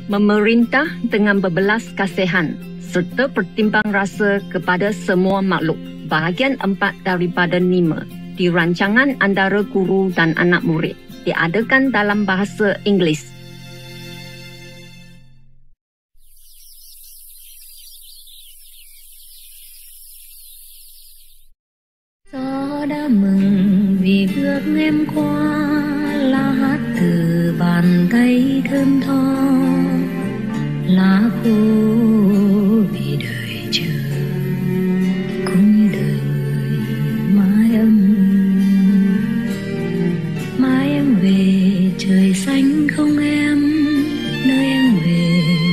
memerintah dengan berbelas kasihan serta pertimbang rasa kepada semua makhluk. Bahagian 4 daripada 5 di rancangan antara guru dan anak murid diadakan dalam bahasa Inggeris. Gió đã mừng vì bước em qua, lá hát từ bàn tay thơm tho, lá khô vì đời chờ, cũng như đời người mãi âm. Mãi em về trời xanh không em, nơi em về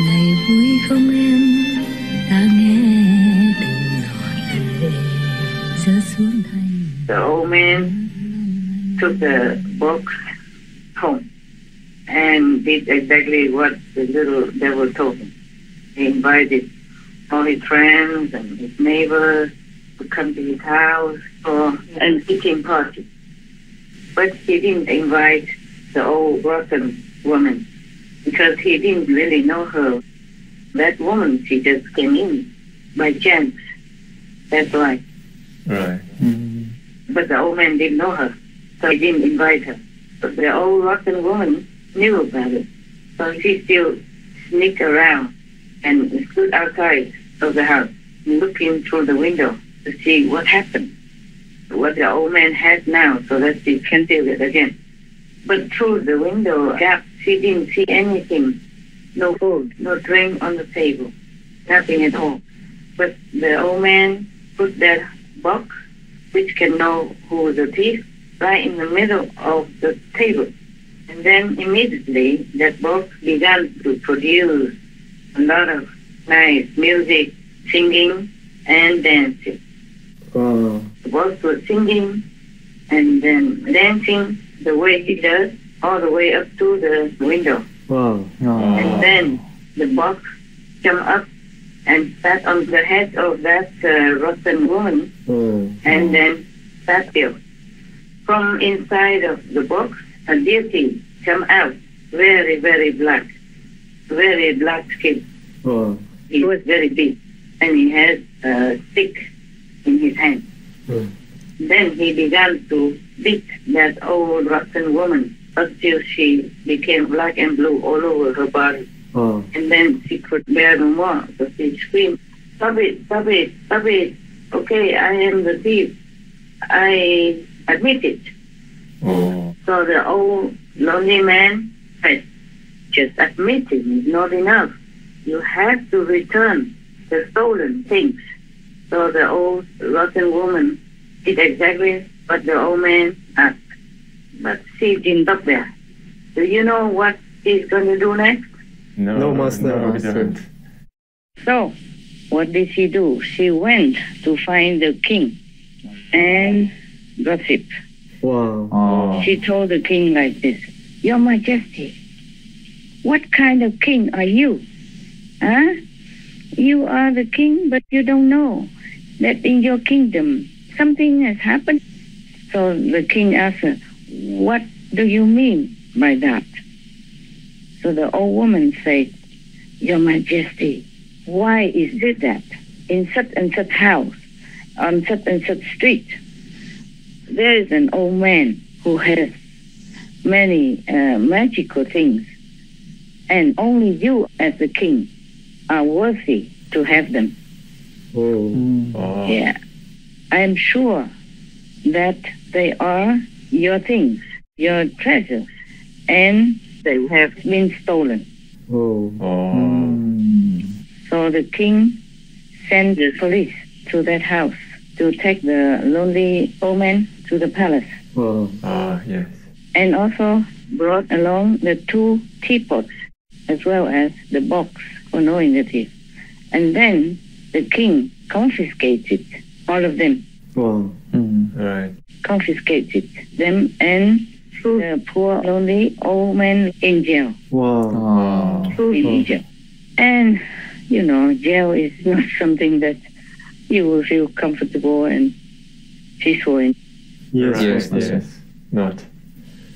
ngày vui không em, ta nghe từng giọt lệ rơi xuống thành. The old man took the box home and did exactly what the little devil told him. He invited all his friends and his neighbors to come to his house for an eating party. But he didn't invite the old rotten woman because he didn't really know her. That woman, she just came in by chance. That's why. Right. But the old man didn't know her, so he didn't invite her. But the old rotten woman knew about it, so she still sneaked around and stood outside of the house, looking through the window to see what happened, what the old man had now, so that she can feel it again. But through the window gap, she didn't see anything, no food, no drink on the table, nothing at all. But the old man put that box, which can know who the thief, right in the middle of the table. And then immediately that box began to produce a lot of nice music, singing and dancing. Wow. The box was singing and then dancing the way he does, all the way up to the window. Wow. And then the box jumped up and sat on the head of that rotten woman, and then sat still. From inside of the box, a deity come out, very, very black skin. He was very big, and he had a stick in his hand. Then he began to beat that old rotten woman until she became black and blue all over her body. And then she could bear no more, so she screamed, "Stop it, stop it, stop it. Okay, I am the thief. I admit it." So the old lonely man said, "Just admitting is not enough. You have to return the stolen things." So the old rotten woman did exactly what the old man asked. But she didn't stop there. Do you know what she's going to do next? No, Master. we don't. So, what did she do? She went to find the king and gossip. Wow. She told the king like this, "Your Majesty, what kind of king are you? Huh? You are the king, but you don't know that in your kingdom something has happened." So the king asked her, "What do you mean by that?" So the old woman said, "Your Majesty, why is it that in such and such house, on such and such street, there is an old man who has many magical things, and only you as the king are worthy to have them?" Yeah, I am sure that they are your things, your treasures, and they have been stolen. So the king sent the police to that house to take the lonely old man to the palace. Yes. And also brought along the 2 teapots as well as the box for knowing the thief. And then the king confiscated all of them. Right. Confiscated them and threw the poor lonely old man in jail. Threw him in jail. And, you know, jail is not something that you will feel comfortable and peaceful in. Yes. Not.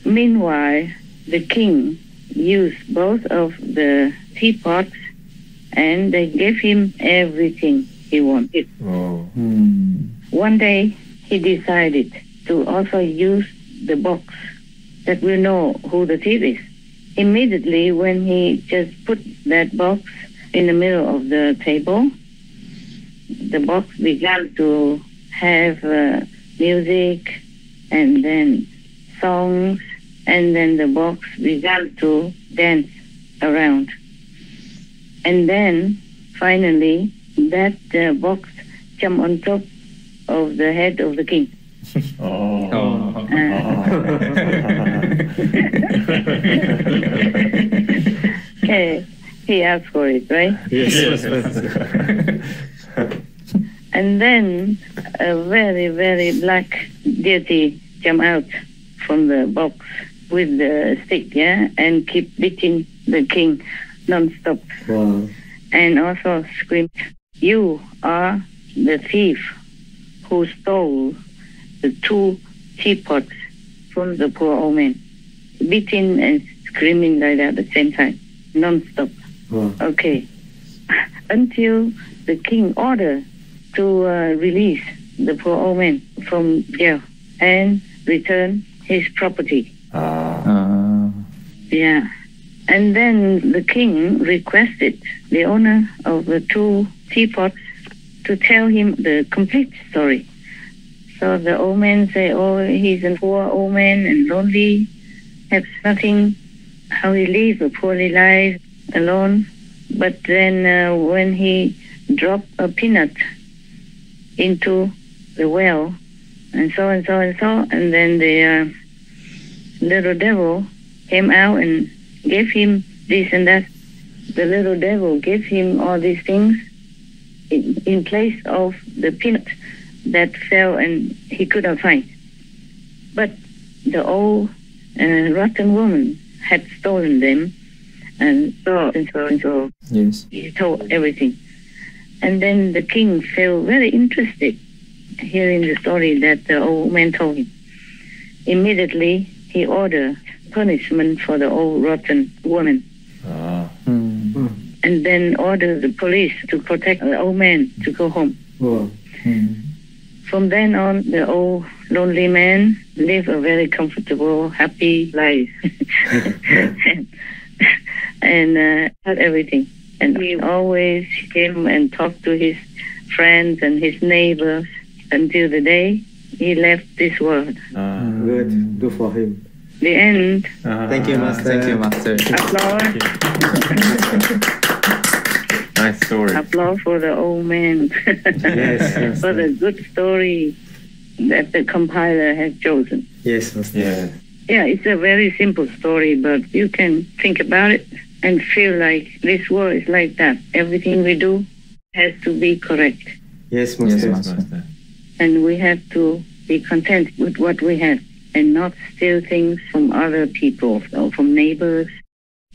Meanwhile, the king used both of the teapots, and they gave him everything he wanted. Oh. One day, he decided to also use the box that will know who the thief is. Immediately, when he just put that box in the middle of the table, the box began to have music and then songs, and then the box began to dance around. And then, finally, that box jumped on top of the head of the king. Okay, he asked for it, right? Yes. And then a very, very black deity jumped out from the box with the stick, and keep beating the king non-stop. Wow. And also screamed, "You are the thief who stole the 2 teapots from the poor old man." Beating and screaming like that at the same time, non-stop. Wow. Okay. Until the king ordered to release the poor old man from jail and return his property. Yeah. And then the king requested the owner of the 2 teapots to tell him the complete story. So the old man said, "Oh, he's a poor old man and lonely, has nothing, how he lives a poorly life alone." But then when he dropped a peanut into the well, and so, and then the little devil came out and gave him this and that. The little devil gave him all these things in place of the peanut that fell and he couldn't find. But the old rotten woman had stolen them, and so. Yes. He told everything. And then the king felt very interested hearing the story that the old man told him. Immediately, he ordered punishment for the old rotten woman. And then ordered the police to protect the old man to go home. Wow. From then on, the old lonely man lived a very comfortable, happy life. and had everything. And he always came and talked to his friends and his neighbors until the day he left this world. Good. Do for him. The end. Thank you, Master. Thank you, Master. Applause. Nice story. Applause for the old man. Yes. For the good story that the compiler has chosen. Yes, Master. Yeah. Yeah, it's a very simple story, but you can think about it and feel like this world is like that. Everything we do has to be correct. Yes, Master. Yes, Master. And we have to be content with what we have and not steal things from other people or from neighbors.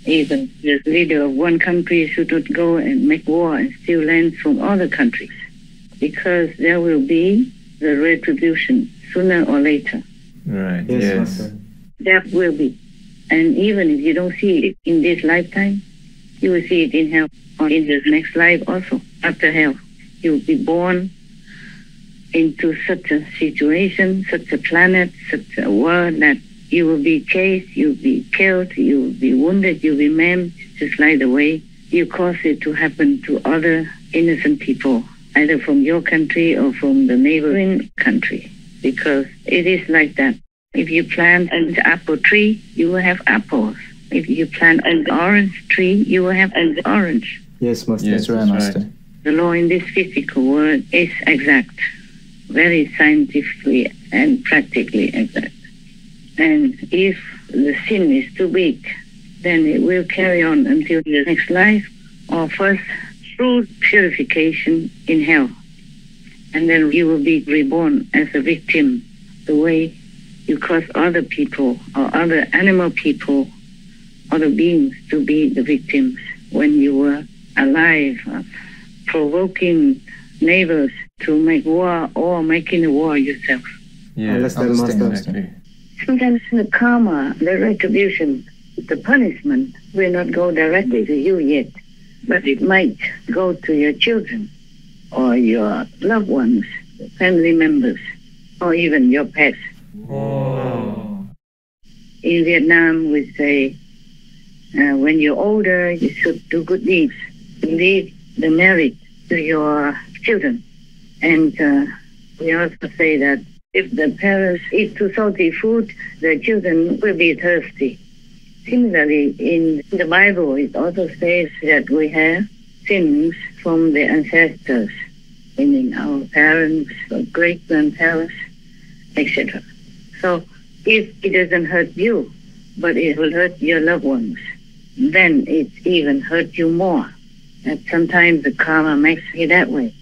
Even the leader of one country should not go and make war and steal land from other countries, because there will be the retribution sooner or later. Right. Yes, Yes. Master. There will be. And even if you don't see it in this lifetime, you will see it in hell or in the next life also. After hell, you will be born into such a situation, such a planet, such a world that you will be chased, you will be killed, you will be wounded, you will be maimed, just like the way you cause it to happen to other innocent people, either from your country or from the neighboring country, because it is like that. If you plant an apple tree, you will have apples. If you plant an orange tree, you will have an orange. Yes, Master. Yes, right, Master. The law in this physical world is exact, very scientifically and practically exact. And if the sin is too big, then it will carry on until the next life, or first through purification in hell. And then you will be reborn as a victim, the way you cause other people or other animal people, other beings to be the victims when you were alive, provoking neighbors to make war or making a war yourself. Yeah. Understand, Master. Exactly. Sometimes the karma, the retribution, the punishment will not go directly to you yet, but it might go to your children or your loved ones, family members, or even your pets. Oh. In Vietnam, we say, when you're older, you should do good deeds. Leave the merit to your children. And we also say that if the parents eat too salty food, the children will be thirsty. Similarly, in the Bible, it also says that we have sins from the ancestors, meaning our parents, or great-grandparents, etc. So if it doesn't hurt you, but it will hurt your loved ones, then it even hurt you more. And sometimes the karma makes it that way.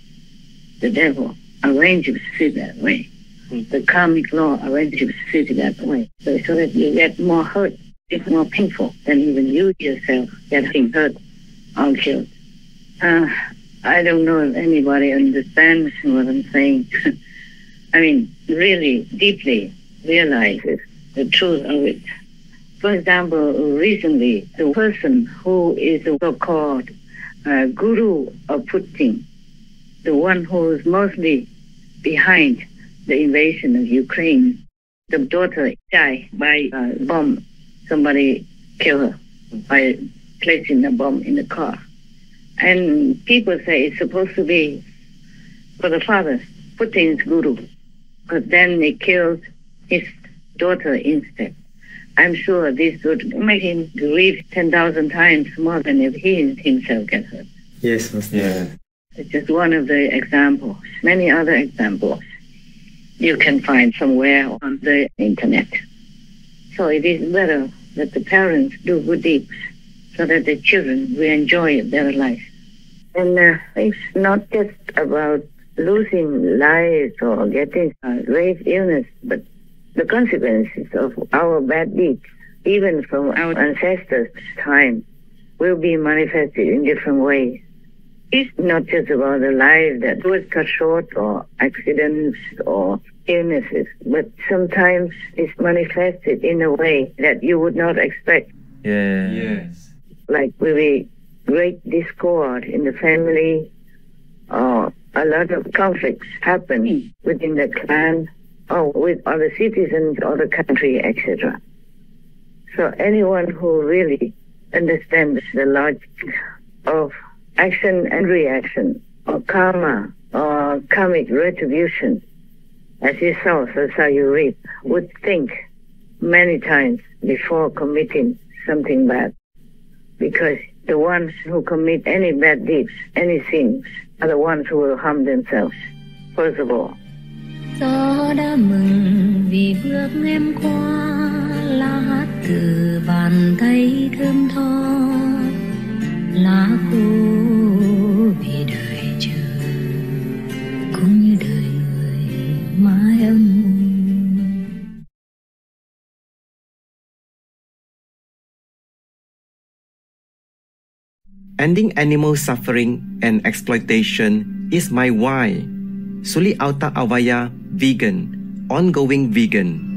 The devil arranges it that way. The karmic law arranges it that way. So that you get more hurt. It's more painful than even you yourself getting hurt or killed. I don't know if anybody understands what I'm saying. I mean, really deeply realizes the truth of it. For example, recently, the person who is the so-called guru of Putin, the one who is mostly behind the invasion of Ukraine, the daughter died by a bomb. Somebody killed her by placing a bomb in the car. And people say it's supposed to be for the father, Putin's guru. But then they killed his daughter instead. I'm sure this would make him grieve 10,000 times more than if he himself gets hurt. Yes, Master. Yeah. It's just one of the examples. Many other examples you can find somewhere on the internet. So it is better that the parents do good deeds so that the children will enjoy their life. And it's not just about losing lives or getting grave illness, but the consequences of our bad deeds, even from our ancestors' time, will be manifested in different ways. It's not just about the life that was cut short or accidents or illnesses, but sometimes it's manifested in a way that you would not expect. Yeah. Yes. Like maybe great discord in the family, or a lot of conflicts happen within the clan or with other citizens of the country, etc. So anyone who really understands the logic of action and reaction, or karma, or karmic retribution, as you sow, so shall you reap, would think many times before committing something bad. Because the ones who commit any bad deeds, any sins, are the ones who will harm themselves, first of all. Gió đã mừng vì bước em qua, lá hát từ bàn tay thơm tho, lá khô vì đời chờ, cũng như đời người mãi âm. Ending animal suffering and exploitation is my why. Suli Auta Avaya Vegan, ongoing vegan.